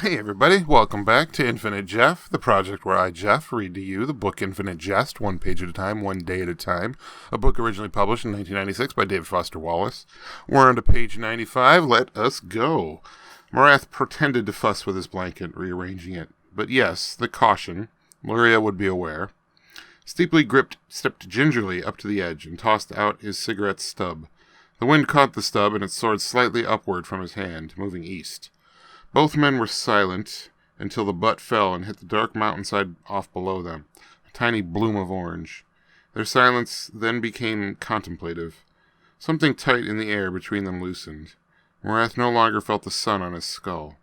Hey everybody, welcome back to Infinite Jeff, the project where I, Jeff, read to you the book Infinite Jest, one page at a time, one day at a time, a book originally published in 1996 by David Foster Wallace. We're on to page 95, let us go. Morath pretended to fuss with his blanket, rearranging it, but yes, the caution, Luria would be aware. Steeply gripped stepped gingerly up to the edge and tossed out his cigarette stub. The wind caught the stub and it soared slightly upward from his hand, moving east. Both men were silent until the butt fell and hit the dark mountainside off below them, a tiny bloom of orange. Their silence then became contemplative. Something tight in the air between them loosened. Morath no longer felt the sun on his skull.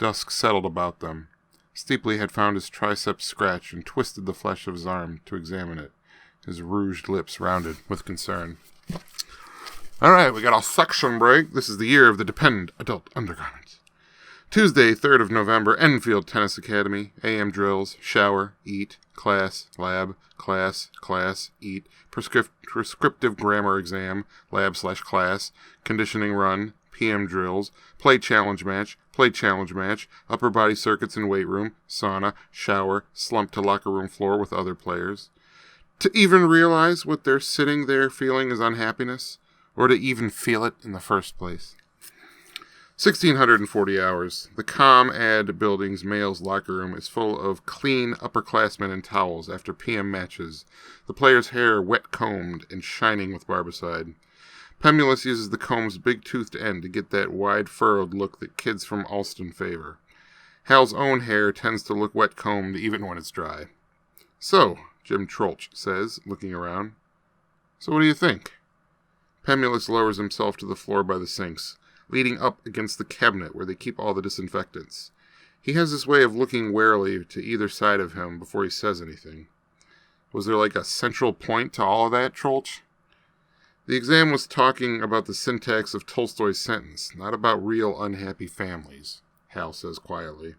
Dusk settled about them. Steeply had found his triceps scratched and twisted the flesh of his arm to examine it, his rouged lips rounded with concern. All right, we got a section break. This is the year of the dependent adult undergarments. Tuesday, 3rd of November, Enfield Tennis Academy, AM drills, shower, eat, class, lab, class, eat, prescriptive grammar exam, lab/class, conditioning run, PM drills, play challenge match, upper body circuits in weight room, sauna, shower, slump to locker room floor with other players. To even realize what they're sitting there feeling is unhappiness, or to even feel it in the first place. 1,640 hours. The ComAd building's male's locker room is full of clean upperclassmen in towels after PM matches, the players' hair wet-combed and shining with barbicide. Pemulus uses the comb's big-toothed end to get that wide furrowed look that kids from Alston favor. Hal's own hair tends to look wet-combed even when it's dry. So, Jim Troeltsch says, looking around. So what do you think? Pemulus lowers himself to the floor by the sinks, leading up against the cabinet where they keep all the disinfectants. He has this way of looking warily to either side of him before he says anything. Was there like a central point to all of that, Troeltsch? The exam was talking about the syntax of Tolstoy's sentence, not about real unhappy families, Hal says quietly.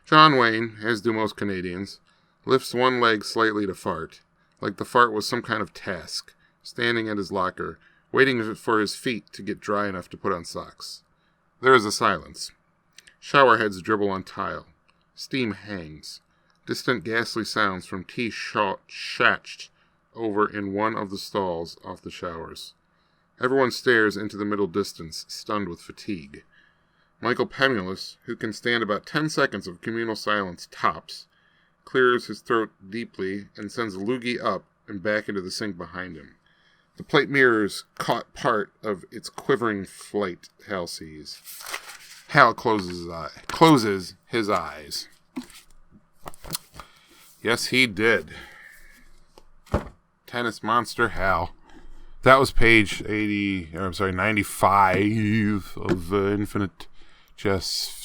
John Wayne, as do most Canadians, lifts one leg slightly to fart, like the fart was some kind of task, standing at his locker, waiting for his feet to get dry enough to put on socks. There is a silence. Shower heads dribble on tile. Steam hangs. Distant ghastly sounds from tea shatched over in one of the stalls off the showers. Everyone stares into the middle distance, stunned with fatigue. Michael Pemulus, who can stand about 10 seconds of communal silence tops, clears his throat deeply and sends a loogie up and back into the sink behind him. The plate mirrors caught part of its quivering flight, Hal sees. Hal closes his eyes. Yes, he did. Tennis monster Hal. That was page 95 of Infinite Jest.